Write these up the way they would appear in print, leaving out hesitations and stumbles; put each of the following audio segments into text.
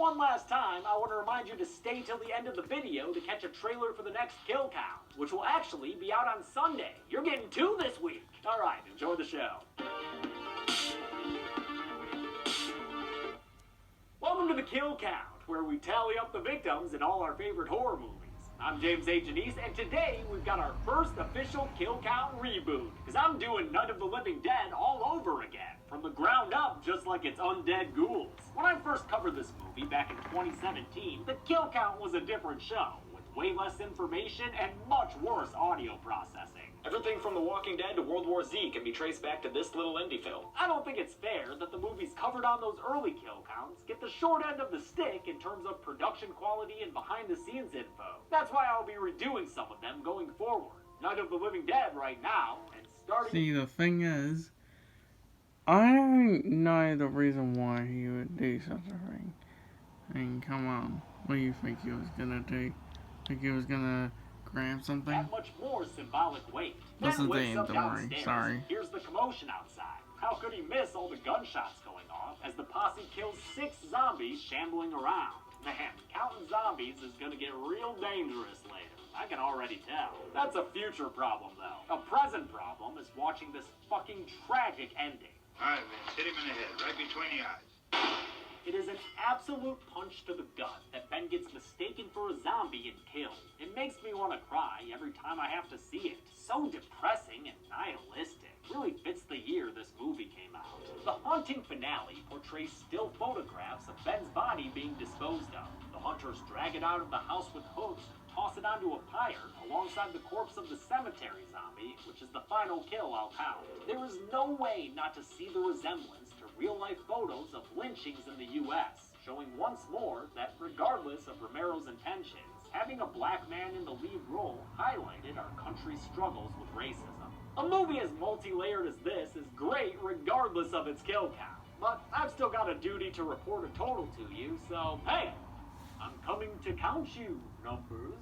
One last time, I want to remind you to stay till the end of the video to catch a trailer for the next kill count, which will actually be out on Sunday. You're getting two this week. Alright, enjoy the show. Welcome to the Kill Count, where we tally up the victims in all our favorite horror movies. I'm James A. Janice, and today we've got our first official Kill Count reboot, because I'm doing Night of the Living Dead all over again, from the ground up, just like it's undead ghouls. When I first covered this movie back in 2017, the Kill Count was a different show, with way less information and much worse audio processing. Everything from The Walking Dead to World War Z can be traced back to this little indie film. I don't think it's fair that the movies covered on those early kill counts get the short end of the stick in terms of production quality and behind-the-scenes info. That's why I'll be redoing some of them going forward. Night of the Living Dead right now, and starting... See, the thing is, I don't know the reason why he would do such a thing. I mean, come on. What do you think he was gonna do? Think he was gonna grab something? At much more symbolic weight. This is wakes the up downstairs. sorry. Here's the commotion outside. How could he miss all the gunshots going off as the posse kills 6 zombies shambling around? Man, counting zombies is gonna get real dangerous later. I can already tell. That's a future problem, though. A present problem is watching this fucking tragic ending. All right, Vince, hit him in the head, right between the eyes. It is an absolute punch to the gut that Ben gets mistaken for a zombie and killed. It makes me want to cry every time I have to see it. So depressing and nihilistic. Really fits the year this movie came out. The haunting finale portrays still photographs of Ben's body being disposed of. The hunters drag it out of the house with hooks and toss it onto a pyre alongside the corpse of the cemetery zombie, which is the final kill I'll count. There is no way not to see the resemblance to real-life photos of lynchings in the U.S., showing once more that regardless of Romero's intentions, having a black man in the lead role highlighted our country's struggles with racism. A movie as multi-layered as this is great regardless of its kill count, but I've still got a duty to report a total to you, so hey, I'm coming to count you, numbers.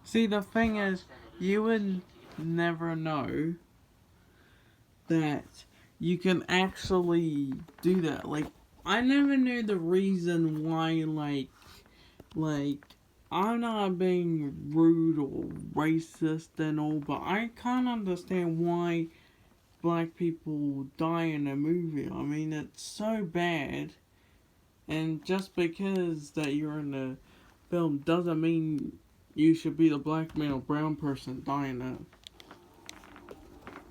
See, the thing is, you would never know that you can actually do that. Like, I never knew the reason why, like, I'm not being rude or racist and all, but I can't understand why black people die in a movie. I mean, it's so bad, and just because that you're in the film doesn't mean you should be the black man or brown person dying in it.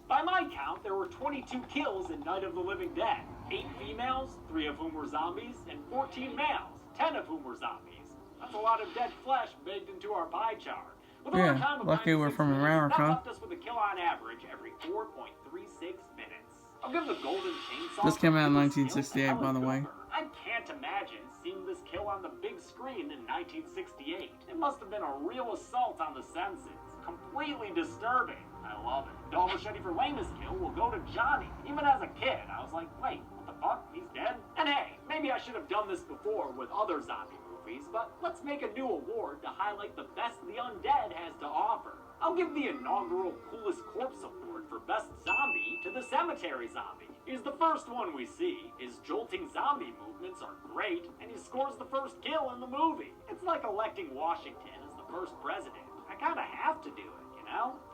By my count, there were 22 kills in Night of the Living Dead. 8 females, 3 of whom were zombies, and 14 males, 10 of whom were zombies. That's a lot of dead flesh baked into our pie chart. With Yeah, time of lucky we're from minutes, America. That left us with a kill on average every 4.36 minutes. I'll give the Golden Chainsaw... This came out in 1968, by the way. I can't imagine seeing this kill on the big screen in 1968. It must have been a real assault on the senses. Completely disturbing. I love it. Dog machete for lamest kill will go to Johnny. Even as a kid, I was like, wait, what the fuck? He's dead? And hey, maybe I should have done this before with other zombie movies, but let's make a new award to highlight the best the undead has to offer. I'll give the inaugural Coolest Corpse Award for Best Zombie to the Cemetery Zombie. He's the first one we see. His jolting zombie movements are great, and he scores the first kill in the movie. It's like electing Washington as the first president. I kinda have to do it.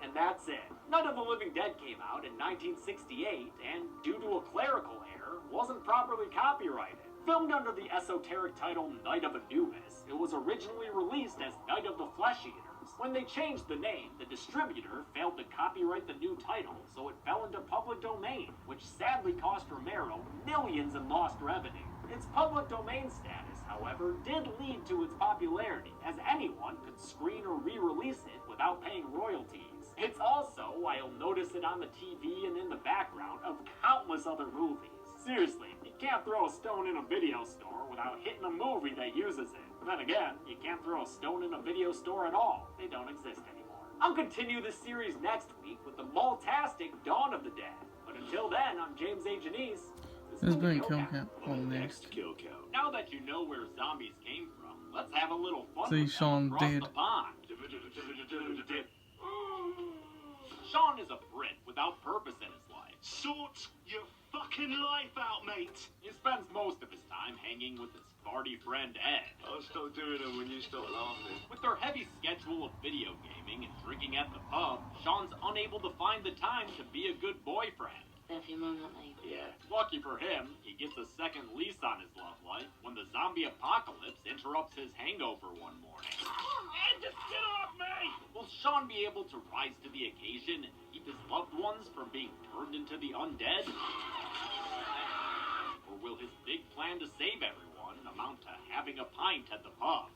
And that's it. Night of the Living Dead came out in 1968, and due to a clerical error, wasn't properly copyrighted. Filmed under the esoteric title Night of Anubis, it was originally released as Night of the Flesh Eaters. When they changed the name, the distributor failed to copyright the new title, so it fell into public domain, which sadly cost Romero millions in lost revenue. Its public domain status, however, did lead to its popularity, as anyone could screen or re-release it without paying royalties. It's also why you'll notice it on the TV and in the background of countless other movies. Seriously, you can't throw a stone in a video store without hitting a movie that uses it. Then again, you can't throw a stone in a video store at all. They don't exist anymore. I'll continue this series next week with the Maltastic Dawn of the Dead. But until then, I'm James A. Janice. This has been Kill Count. On next. Kill Count. Now that you know where zombies came from, let's have a little fun See, with Sean them across dead. the pond. Sean is a Brit without purpose in his life. Suit your fucking life out, mate. He spends most of his time hanging with his farty friend Ed. I'll stop doing them when you stop laughing. With their heavy schedule of video gaming and drinking at the pub, Sean's unable to find the time to be a good boyfriend. Every moment they... Yeah. Lucky for him, he gets a second lease on his love life when the zombie apocalypse interrupts his hangover one morning. Ed, just get off me! Will Sean be able to rise to the occasion and keep his loved ones from being turned into the undead? Or will his big plan to save everyone amount to having a pint at the pub?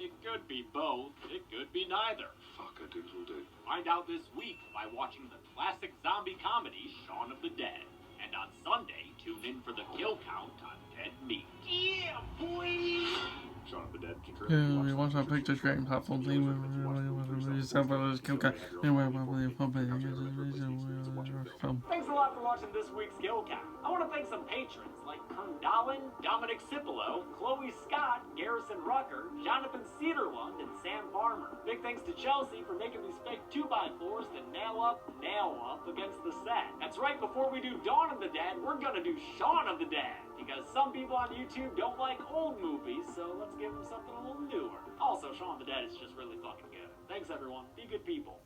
It could be both. It could be neither. Fuck a doodle-doo. Find out this week by watching the classic zombie comedy Shaun of the Dead. And on Sunday, tune in for the kill count on Dead Meat. Yeah, boy! Shaun of the Dead. Yeah, we watch our picture screen platform thing with yourself as kill count. Anyway, film. Thanks a lot for watching this week's Kill Count. I want to thank some patrons like Kern Dolan, Dominic Cipolo, Chloe Scott, Garrison Rucker, Jonathan Cedarlund, and Sam Farmer. Big thanks to Chelsea for making these fake 2x4s to nail up against the set. That's right, before we do Dawn of the Dead, we're gonna do Shaun of the Dead. Because some people on YouTube don't like old movies, so let's give them something a little newer. Also, Shaun of the Dead is just really fucking good. Thanks everyone. Be good people.